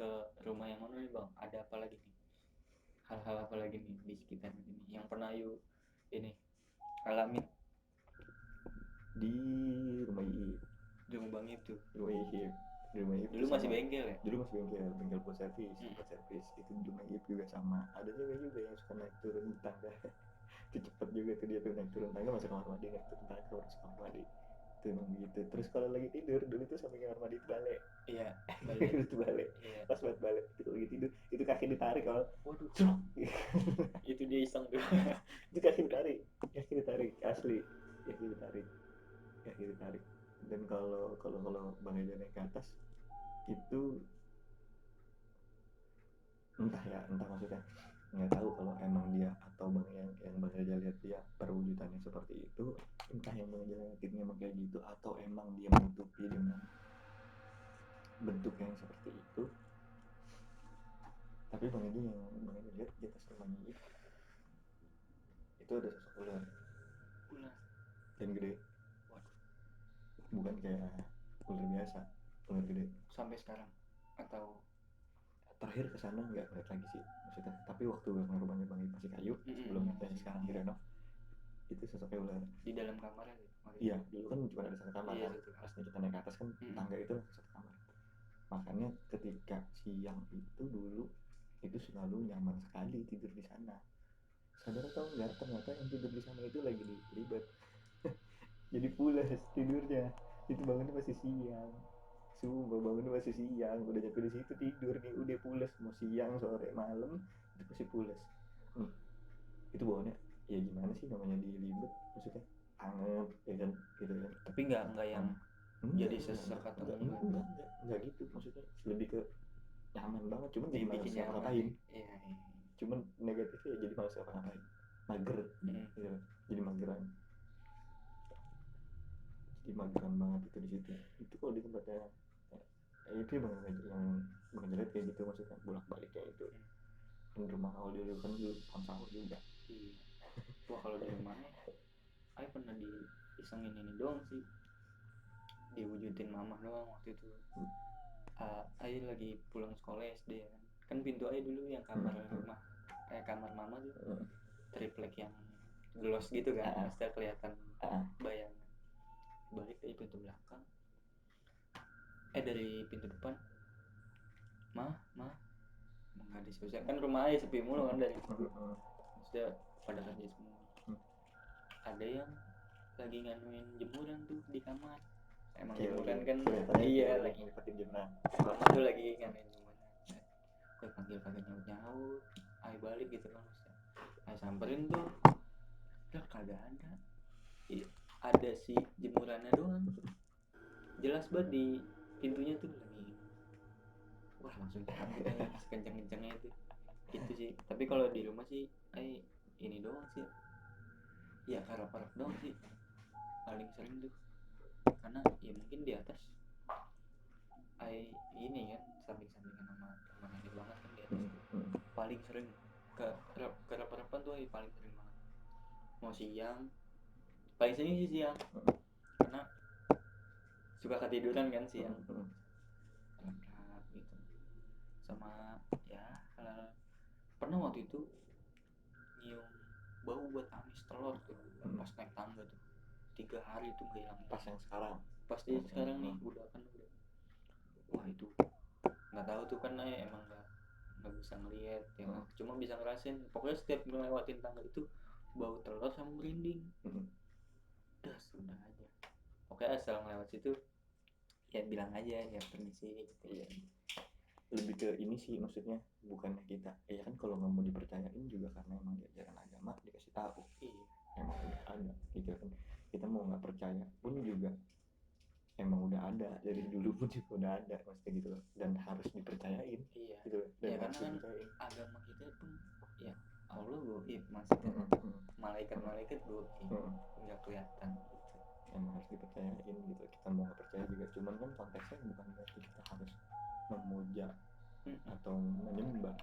ke rumah yang mana nih bang, ada apa lagi nih, hal-hal apa lagi nih di sekitar ini yang pernah yuk ini alamin Di rumah Iip, di rumah bang itu? di rumah Iip Dulu tuh masih sama. bengkel ya? Dulu masih bengkel buat servis, itu di rumah Iip juga sama. Ada cewek juga yang suka naik turun tangga. Itu cepet juga tuh dia tuh naik turun tangga masuk kamar mandi, naik turun tangga masuk kamar mandi. Itu emang gitu. Terus kalau lagi tidur dulu tuh sampai kamar mandi itu balik. Iya balik. Itu balik. Iya. Pas buat balik itu lagi tidur, itu kaki ditarik kalau. Waduh, Cruk. itu dia iseng tuh. Itu kaki ditarik asli, kaki ditarik, kaki ditarik. Dan kalau Bang Eja naik ke atas itu entah maksudnya nggak tahu kalau emang dia atau yang Bang Eja lihat dia perwujudannya seperti itu, entah yang Bang Eja lihatnya emang kayak gitu atau emang dia menutupi dengan bentuk yang seperti itu. Tapi Bang Eja lihat di atas rumahnya itu ada sosok ular Ular. dan gede. Waduh. Bukan kayak ular biasa, ular gede. Sampai sekarang atau Terakhir kesana nggak ngeliat lagi sih maksudnya, tapi waktu rumahnya Bang Iip masih kayu sebelum yang sekarang direnov, itu sosoknya ular di dalam kamarnya gitu. iya. Dulu kan cuma ada satu kamar Iya, kan, satu kamar. pas kita naik ke atas kan tangga itu satu kamar. Makanya ketika siang itu dulu itu selalu nyaman sekali tidur di sana. Saudara tahu nggak, ternyata yang tidur di sana itu lagi ribet. Jadi pulas tidurnya, itu bangunnya masih siang. Sumpah bangunnya masih siang, udah nyampe di situ tidur nih udah pulas, mau siang sore malam itu pasti pulas. Itu bawaannya ya gimana sih, namanya dilibet maksudnya anget ya kan gitu kan. Tapi nggak yang jadi sesek atau enggak gitu maksudnya, lebih ke nyaman banget, cuman jadi malas dibikin nyaman. ngapa-ngapain. Iya. Cuman negatifnya ya jadi malas ngapa-ngapain, mager gitu, jadi mageran banget itu di situ. Itu kalau di tempatnya itu yang mengejerit kayak gitu maksudnya, bolak-balik kayak itu. Dan rumah awal dulu kan dulu pohon juga. Iya. Wah kalau di rumahnya saya pernah diisengin ini doang sih, diwujudin mama doang waktu itu. Saya lagi pulang sekolah SD ya kan pintu aja dulu yang kamar rumah kamar mama tuh triplek yang gloss gitu kan, maksudnya kelihatan bayangan. Balik dari pintu belakang, dari pintu depan, mah nggak ada siapa kan, rumah aja sepi mulu kan dari maksudnya pada kerja semua. Ada yang lagi nganuin jemuran tuh di kamar. Emang jemuran kan iya lagi mama tuh lagi nganuin jemuran. Gue panggil kagak nyaut, ayo balik gitu kan, ayo samperin tuh, udah kagak ada. Ada si jemurannya doang, jelas banget di pintunya tuh lagi. Wah langsung cabut aja sekencang-kencangnya itu. Itu sih. Tapi kalau di rumah sih ini doang sih ya, harap-harap doang sih paling sering tuh, karena ya mungkin di atas ini kan samping-sampingan sama teman ini banget kan di atas tuh. Paling sering kerap-kerapan tuh paling sering banget. Mau siang paling sering sih siang, karena suka ketiduran kan siang. Kerap gitu. Sama ya hal pernah waktu itu nyium bau buat amis telur tuh pas naik tangga tuh 3 hari itu gak hilang. Pas yang sekarang, pasti sekarang nih udah. Wah itu nggak tahu tuh kan emang nggak bisa ngelihat ya kan, cuma bisa ngerasain. Pokoknya setiap ngelewatin tangga itu bau telur sama merinding. Udah sudah aja, pokoknya asal ngelewat situ ya bilang aja ya permisi gitu ya. Lebih ke ini sih maksudnya, bukannya kita ya kan kalau nggak mau dipercayain juga karena emang diajaran agama dikasih tahu emang udah ada gitu kan. Kita mau nggak percaya pun juga emang udah ada dari dulu pun juga udah ada maksudnya gitu loh, dan harus dipercayain gitu loh, dan ya harus karena dipercayain. kan agama kita pun ya Allah goib maksudnya, malaikat goib nggak kelihatan gitu. Emang harus dipercayain gitu, kita mau nggak percaya juga, cuman kan konteksnya bukan berarti kita harus memuja atau menyembah.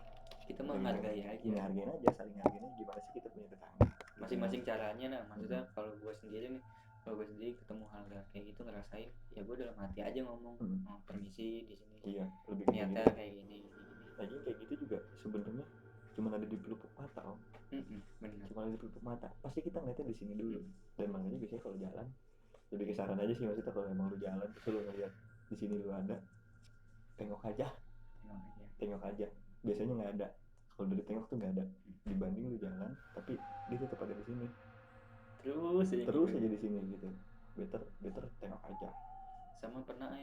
Kita menghargai aja, menghargain aja, saling hargain aja. Gimana sih kita punya tetangga masing-masing caranya. Nah maksudnya kalau gue sendiri nih, kalau gue sendiri ketemu hal kayak gitu ngerasain ya gue dalam hati aja ngomong permisi di sini, iya, lebih niatnya kayak gini sebenarnya cuma ada di pelupuk mata om. Benar. Cuma ada di pelupuk mata, pasti kita ngeliatnya di sini dulu. Dan makanya biasanya kalau jalan lebih ke saran aja sih, maksudnya kalau emang lu jalan terus lu ngeliat di sini lu ada, tengok aja. Biasanya nggak ada. Kalau dari tengok tuh nggak ada, dibanding lu jalan tapi dia tetap ada di sini, terus aja di sini gitu. Better tengok aja. Sama pernah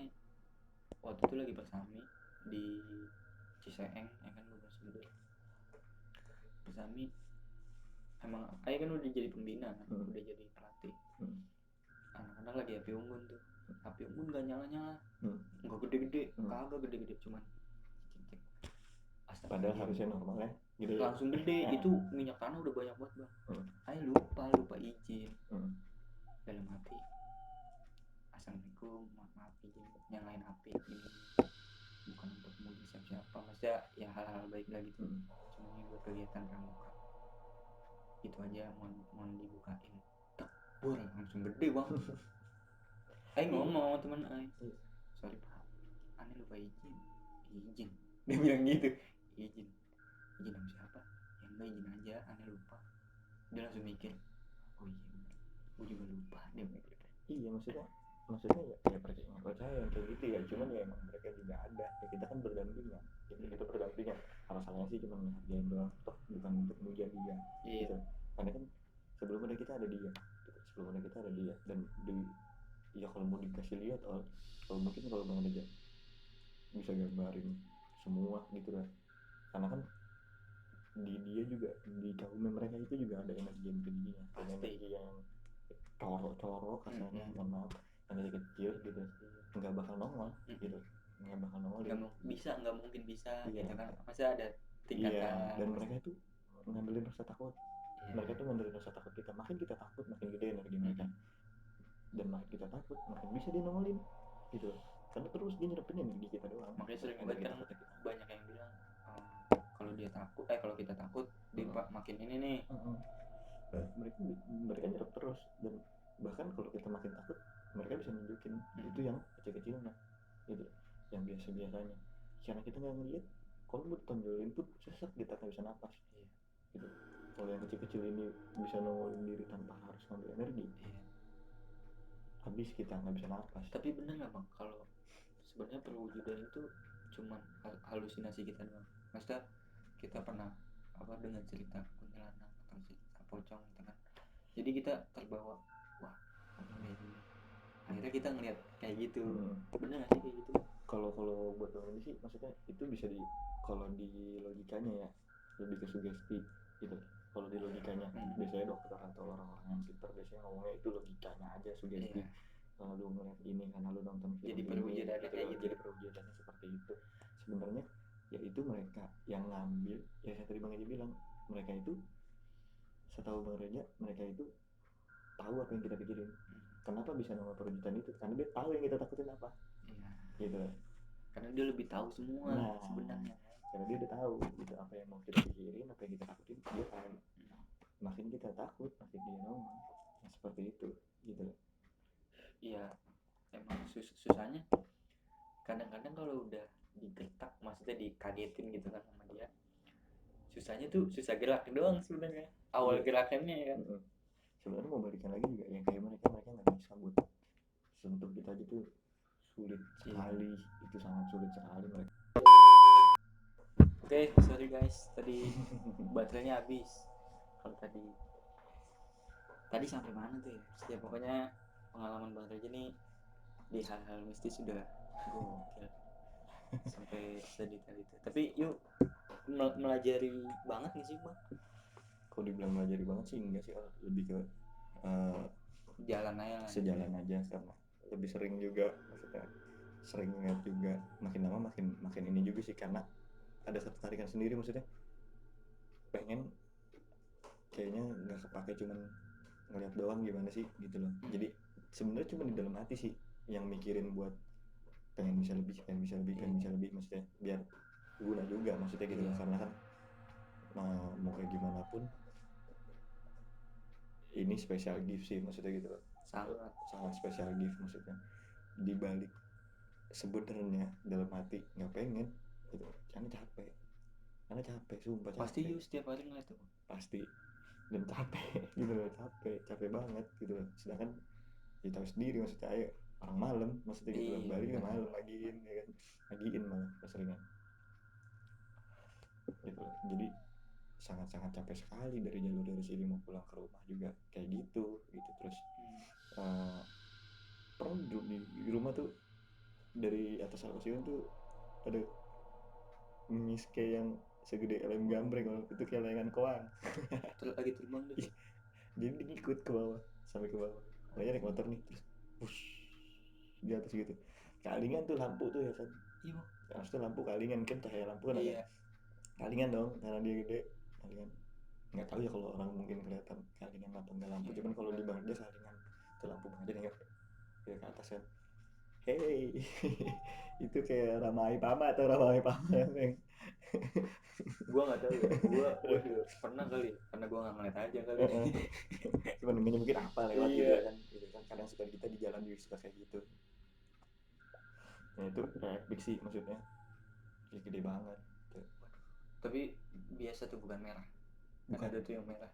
waktu itu lagi bersami di Ciseeng ya kan, gue sebut bersami. Emang kan udah jadi pembina kan, udah jadi pelatih. Anak-anak lagi api unggun tuh, api unggun gak nyala-nyala, nggak gede-gede, kagak gede-gede, cuman padahal harusnya normal ya gitu ya. Langsung gede. Itu minyak tanah udah banyak banget bang. Lupa izin. Dalam hati, assalamualaikum, maaf izin nyalain api ini bukan untuk memuji siapa, maksudnya ya hal-hal baik lah gitu. Cuma ini buat kegiatan pramuka, itu aja mohon dibukain. Bor, langsung gede bang. Ngomong teman sorry pak, aneh lupa izin. Dia bilang gitu, izin sama siapa? Ya enggak, izin aja, aneh lupa. Dia langsung mikir, oh iya bener, gue juga lupa. Dia mikir iya, maksudnya ya percaya yang kayak gitu ya. Cuman ya emang mereka juga ada ya, kita kan berdampingan kita berdampingan. Masalahnya sih cuma menghargain doang, toh bukan untuk muja dia gitu. Karena kan sebelumnya kita ada dia dan ya kalau mau dikasih lihat, kalau mungkin kalau Bang Reja bisa gambarin semua gitu kan, karena kan di dia juga, di kaumnya mereka itu juga ada energi tingginya, energi yang coro kasarnya, mohon maaf, energi kecil gitu, nggak bakal nongol gitu, nggak mungkin bisa iya, gitu kan, masih ada tingkatan. Iya, dan mereka itu ngandelin rasa takut. Mereka tuh ngandelin rasa takut kita, makin kita takut makin gede energi mereka, dan makin kita takut makin bisa dia nongolin gitu, karena terus dia nyerapin energi kita doang. Makanya sering banget kan banyak yang bilang kalau dia takut, kalau kita takut dia makin ini nih. Mereka nyerap terus, dan bahkan kalau kita makin takut mereka bisa nunjukin itu yang kecil-kecilnya gitu, yang biasa-biasanya, karena kita nggak ngeliat. Kalau buat tonjolin tuh sesak, kita nggak bisa napas gitu. Kalau yang kecil-kecil ini bisa nongolin diri tanpa harus ngambil energi, habis kita nggak bisa napas. Tapi bener nggak bang, kalau sebenarnya perwujudan itu cuma halusinasi kita doang? Maksudnya kita pernah dengan cerita kuntilanak atau cerita pocong gitu kan, jadi kita terbawa, wah akhirnya kita ngeliat kayak gitu. Bener nggak sih kayak gitu? Kalau buat orang ini sih, maksudnya itu bisa kalau di logikanya ya lebih ke sugesti gitu. Kalau di logikanya biasanya dokter atau orang-orang yang pintar biasanya ngomongnya itu logikanya aja, sugesti. Kalau lu ngeliat ini karena lu nonton film jadi ini perwujudannya gitu, jadi perwujudannya seperti itu. Sebenarnya ya itu mereka yang ngambil, ya saya tadi Bang Eji bilang, mereka itu, setahu Bang Reja, mereka itu tahu apa yang kita pikirin. Kenapa bisa nongol perwujudan itu? Karena dia tahu yang kita takutin apa. Gitu. Karena dia lebih tahu semua sebenarnya. Karena dia udah tahu gitu apa yang mau kita pikirin, apa yang kita takutin, dia tahu. Makin kita takut, makin dia nongol. Nah, seperti itu gitu. Iya, emang susahnya kadang-kadang kalau udah digertak, maksudnya dikagetin gitu kan sama dia, susahnya tuh susah gerak doang sebenarnya, awal gerakannya ya kan. Sebenarnya mau balikan lagi juga yang kayak mereka nggak bisa buat sentuh kita gitu, sulit sekali. Itu sangat sulit sekali mereka. Oke, sorry guys, tadi baterainya habis. Kalau tadi sampai mana tuh ya? Pokoknya pengalaman Bang Reja nih di hal-hal mistis sudah gokil sampai sedetail itu. Tapi yuk melajari banget nih sih bang. Kalau dibilang melajari banget sih enggak sih, lebih ke jalan aja lah. Sejalan aja, karena lebih sering juga, maksudnya sering lihat juga, makin lama makin ini juga sih, karena ada ketertarikan sendiri, maksudnya pengen kayaknya nggak kepake cuman ngeliat doang gimana sih gitu loh. Jadi sebenarnya cuma di dalam hati sih yang mikirin buat pengen bisa lebih, maksudnya biar guna juga, maksudnya gitu loh. Karena kan mau kayak gimana pun ini special gift sih, maksudnya gitu loh. Sangat special gift, maksudnya dibalik sebenarnya dalam hati nggak pengen gitu, karena capek karena capek, sumpah capek. Pasti you setiap hari ngeliat tuh. Pasti, dan capek gitu loh, capek banget gitu loh. Sedangkan ya tahu sendiri maksudnya, ayo orang malam maksudnya gitu loh, Iya, balik ke bener. malam lagiin ya kan, lagiin malah keseringan gitu loh. Jadi sangat capek sekali dari jalur dari sini mau pulang ke rumah juga kayak gitu. Terus pernah di rumah tuh, dari atas alun tuh ada miske yang segede lem gambreng, kalau itu kayak layangan koang. Lagi terbang deh. Jadi ngikut ke bawah, sampai ke bawah. Makanya naik motor nih, terus push di atas gitu. Kalingan tuh lampu tuh ya kan. Iya bang. Harus tuh lampu kalingan kan, cahaya lampu kan ada. Iya. Kalingan dong, karena dia gede. Kalingan. Nggak tahu ya kalau orang mungkin kelihatan kalingan apa enggak lampu. Cuman kalau di Bang dia kalingan. Itu lampu Bang dia nengok ke atas kan. Hey, itu kayak Ramai Pama atau Ramai Pama yang Gua nggak tahu ya. Gua juga pernah kali. Karena gua nggak ngeliat aja kali. cuman mungkin apa lewat gitu Iya. kan. Gitu kan kadang suka kita di jalan juga suka kayak gitu. Nah itu epic sih maksudnya. Jadi gede banget. Tuh. Tapi biasa tuh bukan merah. Kan ada tuh yang merah.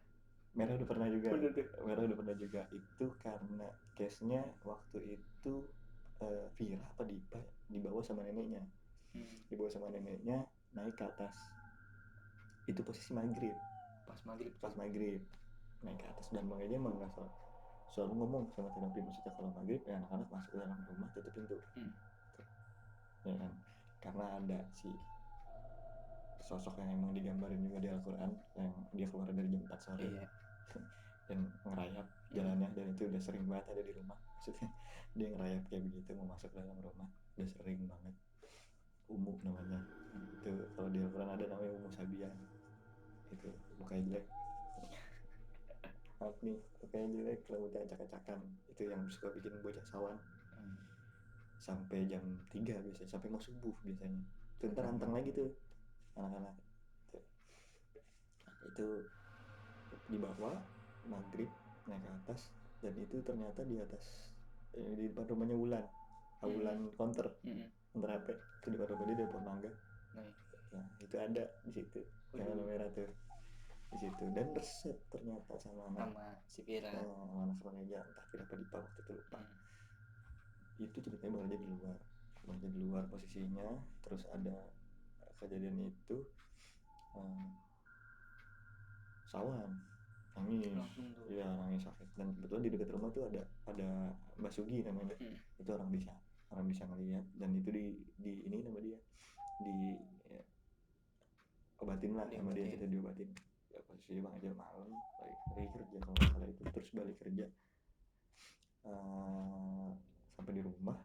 Merah udah pernah juga. Bener tuh. Merah udah pernah juga. Itu karena case-nya waktu itu Vira apa Dipa dibawa sama neneknya. Dibawa sama neneknya naik ke atas. Itu posisi maghrib. Pas maghrib naik ke atas, dan Bang Eja emang nggak selalu ngomong sama Tinopi, maksudnya kalau maghrib ya anak-anak masuk ke dalam rumah tutup pintu. Ya kan, karena ada si sosok yang emang digambarin juga di Al-Quran, yang dia keluar dari jam 4 sore. Iya. Dan ngerayap jalannya, dan itu udah sering banget ada di rumah. Maksudnya dia ngerayap kayak begitu mau masuk ke dalam rumah, udah sering banget. Umu namanya itu, kalau di Al-Quran ada namanya Umu Sabian. Itu mukanya jelek, maaf nih, mukanya jelek, rambutnya acak-acakan. Itu yang suka bikin bocah sawan sampai jam 3 biasanya, sampai mau subuh biasanya. Itu ntar anteng lagi tuh anak-anak. Itu dibawa maghrib naik ke atas, dan itu ternyata di atas di depan rumahnya Wulan, Wulan counter HP itu, di depan rumah dia ada pohon mangga. Nah itu ada di situ yang warna merah tuh di situ, dan resep ternyata sama si Vira. Sama anak Bang Eja, entah Vira apa Dipa waktu itu lupa. Itu ceritanya Bang Eja di luar posisinya, terus ada kejadian itu sawan, nangis, ya nangis sakit. Dan kebetulan di dekat rumah tuh ada Mbak Sugi namanya. Itu orang bisa ngelihat, dan itu di ini nama dia di ya, obatin lah sama dia, kita diobatin. Ya, posisinya Bang Eja malam lagi kerja kalau nggak salah itu, terus balik kerja sampai di rumah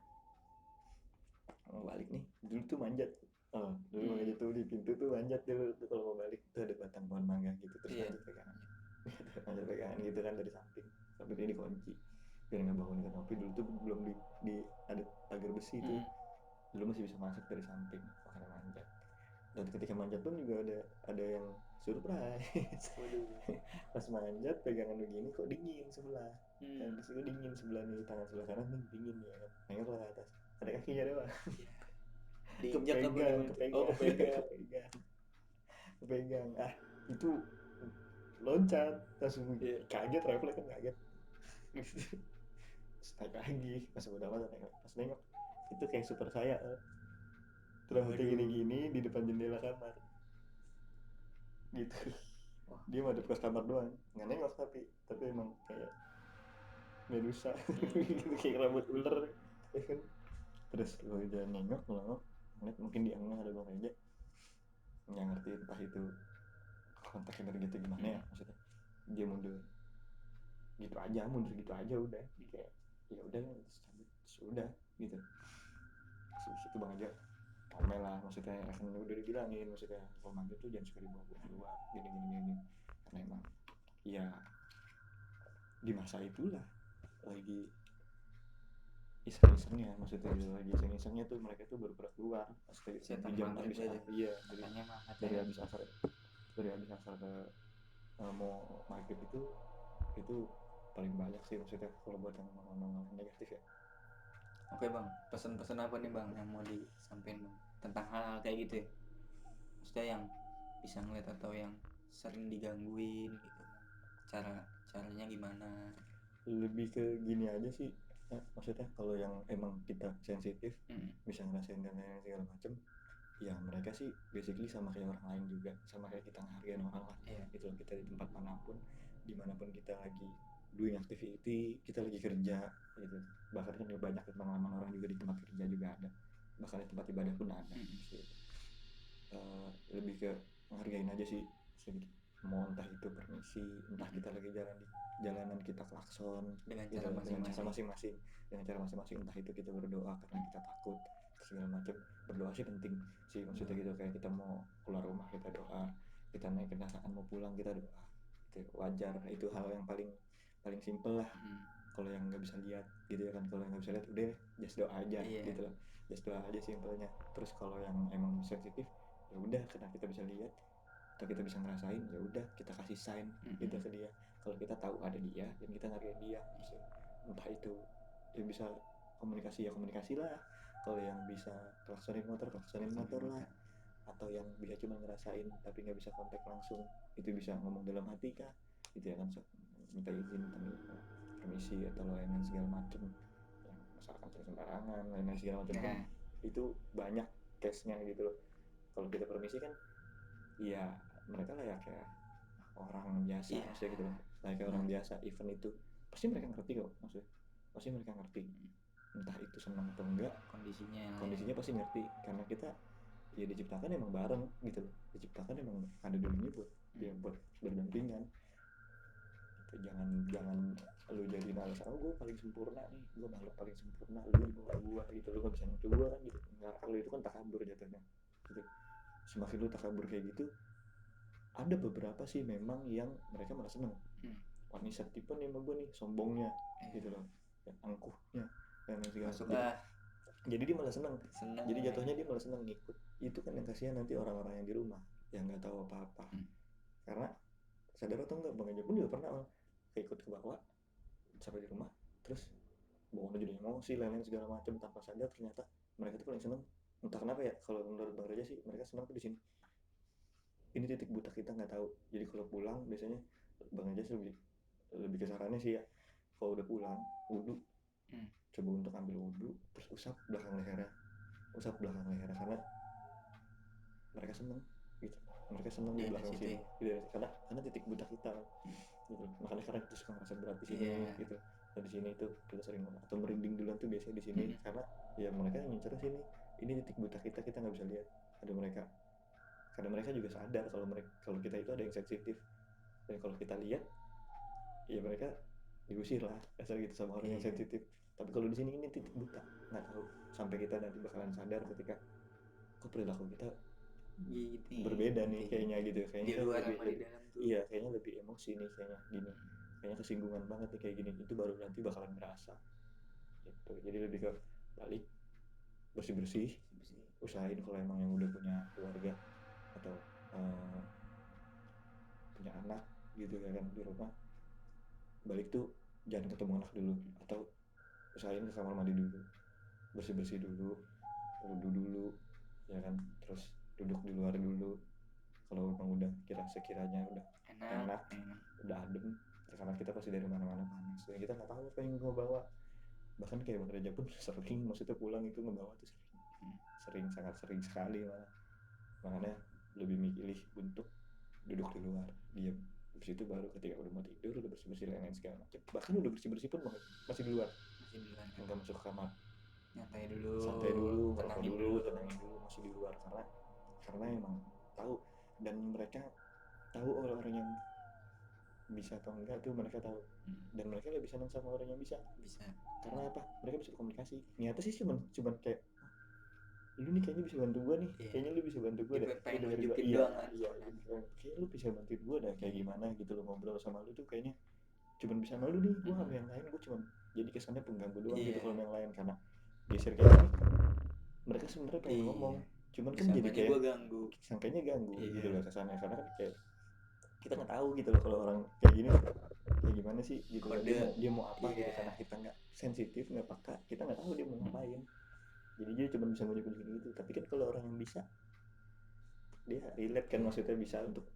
balik nih, dulu tuh manjat. Dulu Bang Eja tuh di pintu tuh manjat dulu tuh, kalau mau balik tuh ada batang pohon mangga gitu, terus manjat pegangan manjat pegangan gitu kan dari samping, sampai dia dikunci biar nggak bangun kan. Tapi dulu tuh belum di ada pagar besi tuh, dulu masih bisa masuk dari samping, makanya manjat. Dan ketika manjat pun juga ada yang surprise. Pas manjat pegangan begini kok dingin sebelah, kan disitu dingin sebelah nih, tangan sebelah kanan nih dingin ya kan. Nengok ke atas ada kakinya doang. Kepegang. Itu loncat langsung, kaget, refleks kan, kaget. Terus naik lagi, pas udah lama pas nengok itu kayak super saya terus gini-gini di depan jendela kamar gitu. Dia madep ke kamar doang, nggak nengok, tapi emang kayak Medusa gitu, kayak rambut ular ya kan. Terus gue udah nengok ngeliat mungkin di angin ada Bang Eja, nggak ngerti entah itu kontak energi gitu gimana ya, maksudnya dia mundur gitu aja udah kayak ya udah sudah gitu. Terus itu Bang Eja ngomel lah, maksudnya kan udah dibilangin, maksudnya kalau manggil tuh jangan suka dibawa keluar gini karena emang ya di masa itulah lagi iseng-isengnya, maksudnya lagi iseng-isengnya tuh mereka tuh baru pernah keluar maksudnya di jam habis dari habis asar ke mau maghrib itu paling banyak sih, maksudnya kalau buat yang ngomong negatif ya. Oke Bang, pesan-pesan apa nih Bang yang mau disampaikan Bang tentang hal-hal kayak gitu ya? Maksudnya yang bisa ngeliat atau yang sering digangguin gitu, caranya gimana? Lebih ke gini aja sih, maksudnya kalau yang emang kita sensitif bisa ngerasain dan lain segala macam, ya mereka sih basically sama kayak orang lain juga, sama kayak kita ngehargain orang lah. Itu kita di tempat manapun, dimanapun kita lagi doing activity, kita lagi kerja gitu. Bahkan kan banyak pengalaman orang juga di tempat kerja juga ada, bahkan di tempat ibadah pun ada. Lebih ke menghargain aja sih sedikit, mau entah itu permisi, entah kita lagi jalan di jalanan kita klakson dengan gitu, cara masing-masing, dengan cara masing-masing, entah itu kita berdoa karena kita takut segala macam. Berdoa sih penting sih, maksudnya gitu, kayak kita mau keluar rumah kita doa, kita naik kendaraan mau pulang kita doa, itu wajar, itu hal yang paling simple lah. Kalau yang nggak bisa lihat gitu ya kan, kalau yang nggak bisa lihat udah just doa aja gitu loh, just doa aja simpelnya. Terus kalau yang emang sensitif, ya udah karena kita bisa lihat atau kita bisa ngerasain, ya udah kita kasih sign gitu ke dia kalau kita tahu ada dia dan kita ngargain dia. Entah itu yang bisa komunikasi ya komunikasi lah, kalau yang bisa klaksonin motor lah, atau yang bisa cuma ngerasain tapi nggak bisa kontak langsung, itu bisa ngomong dalam hati kah gitu ya kan, minta izin, minta permisi atau lain-lain segala macem, yang masalahkan sembarangan lain-lain segala macam kan itu banyak case-nya gitu loh. Kalau kita permisi kan ya mereka lah ya kayak orang biasa, maksudnya gitu loh, kayak orang biasa. Event itu pasti mereka ngerti kok, maksudnya pasti mereka ngerti, entah itu senang atau enggak, kondisinya pasti ngerti, karena kita ya diciptakan emang bareng gitu loh, diciptakan emang ada dulunya buat ya buat berdampingan gitu. Jangan lu jadi alasan, oh gue paling sempurna nih, gue makhluk paling sempurna, lu di bawah gue gitu, lu gak bisa nyentuh gue kan gitu. Nggak, kalau itu kan takabur jatuhnya gitu. Semakin lu takabur kayak gitu, ada beberapa sih memang yang mereka malah seneng. Wah ini tipe nih sama gue nih, sombongnya gitu loh, ya, angkuhnya dan segala. Jadi dia malah seneng. Jadi jatuhnya dia malah seneng ngikut. Itu kan yang kasihan nanti orang-orang yang di rumah yang nggak tahu apa-apa. Karena sadar atau enggak, Bang Eja pun juga pernah ikut ke bawah sampai di rumah, terus bawahnya jadi emosi lain-lain segala macam, tanpa sadar ternyata mereka tuh paling seneng. Entah kenapa ya, kalau menurut Bang Reja sih mereka seneng tuh di sini. Ini titik buta kita nggak tahu. Jadi kalau pulang biasanya Bang Eja lebih ke sarannya sih ya, kalau udah pulang wudhu, coba untuk ambil wudhu terus usap belakang lehernya, karena mereka seneng gitu, mereka seneng di belakang sini gitu, karena titik buta kita gitu. Makanya karena kita suka ngerasa berat di sini gitu, dan di sini itu kita sering atau merinding duluan tuh biasanya di sini, karena ya mereka ngincer sini, ini titik buta kita nggak bisa lihat ada mereka, karena mereka juga sadar kalau kita itu ada yang sensitif, dan kalau kita lihat ya mereka diusir lah asal gitu sama orang yang sensitif. Tapi kalau di sini ini titik buta, nggak tahu sampai kita nanti bakalan sadar ketika kok perilaku kita berbeda nih kayaknya gitu, kayaknya kan lebih iya, kayaknya lebih emosi nih, kayaknya gini, kayaknya kesinggungan banget nih kayak gini, itu baru nanti bakalan berasa gitu. Jadi lebih ke balik bersih, usahain kalau emang yang udah punya keluarga atau punya anak gitu ya kan di rumah, balik tuh jangan ketemu anak dulu, atau usahain ke kamar mandi dulu, bersih dulu, wudhu dulu ya kan, terus duduk di luar dulu kalau memang udah sekiranya udah enak, udah adem, karena kita pasti dari mana-mana panas dan kita nggak tahu apa yang gue bawa. Bahkan kayak Bang Reja pun sering, maksudnya pulang itu ngebawa tuh sangat sering sekali malah. Makanya lebih milih untuk duduk di luar, diam. Habis itu baru ketika udah mau tidur, udah bersih-bersih lain-lain segala macam, bahkan udah bersih-bersih pun masih di luar, nggak masuk ke kamar, santai dulu, tenangin dulu, masih di luar, karena emang tahu, dan mereka tahu orang-orang yang bisa atau enggak tuh mereka tahu, dan mereka lebih senang sama orang yang bisa. Karena apa? Mereka bisa komunikasi. Niatnya sih cuman kayak, lu nih kayaknya bisa bantu gue nih, kayaknya lu bisa bantu gue deh, pengen nunjukin doang kan, kayaknya lu bisa bantuin gue dah, kayak gimana gitu. Lo ngobrol sama lu tuh kayaknya cuman bisa sama lu nih, gue sama yang lain gue cuman jadi kesannya pengganggu doang gitu kalau yang lain, karena geser kayak gini mereka sebenarnya pengen ngomong, cuman kan jadi kayak sangkanya ganggu gitu loh kesannya, karena kan kayak kita nggak tahu gitu loh kalau orang kayak gini kayak gimana sih gitu loh, dia mau apa gitu, karena kita nggak sensitif, nggak peka, kita nggak tahu dia mau ngapain, jadi dia cuma bisa ngujuk-ngujuk gitu. Tapi kan kalau orang yang bisa dia relate kan, maksudnya bisa untuk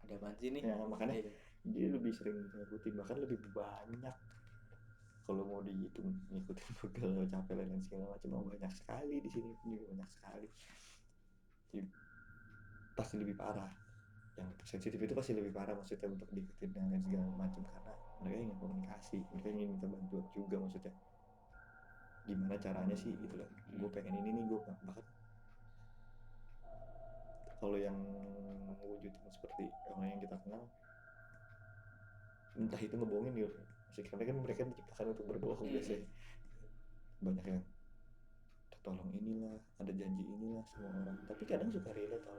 ada apaan sih nih ya, makanya Iya. dia lebih sering ngikutin, bahkan lebih banyak kalau mau dihitung ngikutin pegel capek dan segala macam banyak sekali di sini pun juga banyak sekali. Jadi, pasti lebih parah, yang sensitif itu pasti lebih parah maksudnya untuk diikutin dan lain segala macam, karena mereka ingin komunikasi, mereka ingin minta bantuan juga, maksudnya gimana caranya sih gitu loh, gue pengen ini nih, gue bahkan kalau yang wujudnya seperti orang yang kita kenal, entah itu ngebohongin gitu, karena kan mereka diciptakan untuk berbohong biasanya, banyak yang tolong inilah, ada janji inilah semua orang, tapi kadang suka relate tau.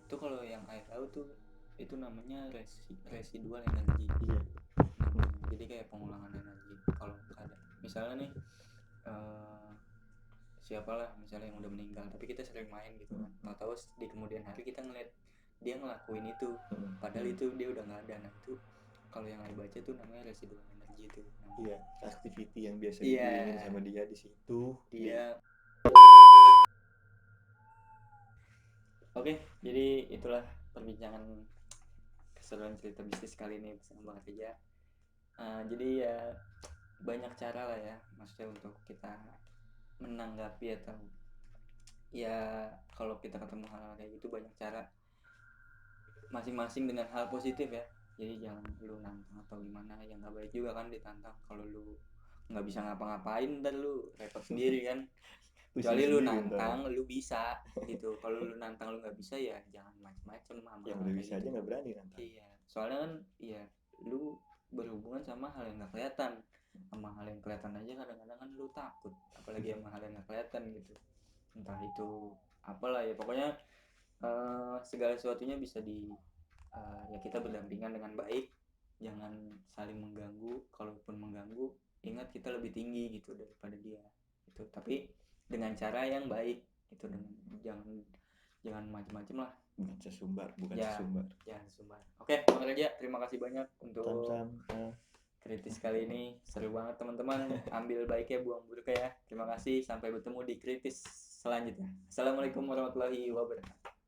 Itu kalau yang saya tahu tuh itu namanya residual energi. Iya. Jadi kayak pengulangan energi. Kalau ada misalnya nih siapalah misalnya yang udah meninggal, tapi kita sering main gitu kan, tahu di kemudian hari kita ngeliat dia ngelakuin itu, padahal itu dia udah nggak ada. Nah itu kalau yang saya baca tuh namanya residual energi itu. Iya, activity yang biasa Iya. diingin sama dia di situ. Dia. Oke, jadi itulah perbincangan keseruan cerita bisnis kali ini bersama Bang Reja. Jadi ya banyak cara lah ya, maksudnya untuk kita menanggapi atau ya kalau kita ketemu hal-hal kayak gitu banyak cara, masing-masing dengan hal positif ya. Jadi jangan lu nantang atau gimana, yang nggak baik juga kan ditantang. Kalau lu nggak bisa ngapa-ngapain ntar lu repot sendiri kan. Kecuali lu nantang lu bisa gitu. Kalau lu nantang lu nggak bisa ya jangan macem-macem sama yang hal udah kayak bisa gitu. aja nggak berani nantang. Iya, soalnya kan ya lu berhubungan sama hal yang nggak kelihatan. Sama hal yang kelihatan aja kadang-kadang kan lu takut, apalagi sama hal yang nggak kelihatan gitu. Entah itu apalah ya, pokoknya segala sesuatunya bisa ya kita berdampingan dengan baik, jangan saling mengganggu. Kalaupun mengganggu, ingat kita lebih tinggi gitu daripada dia itu, tapi dengan cara yang baik itu, dengan jangan macam-macam lah, Bukan sesumbar. jangan sumbar. Oke, Bang Reja, terima kasih banyak untuk Sam-sam. kritis kali ini. Seru banget teman-teman, ambil baiknya buang buruknya ya. Terima kasih, sampai bertemu di kritis selanjutnya. Assalamualaikum warahmatullahi wabarakatuh.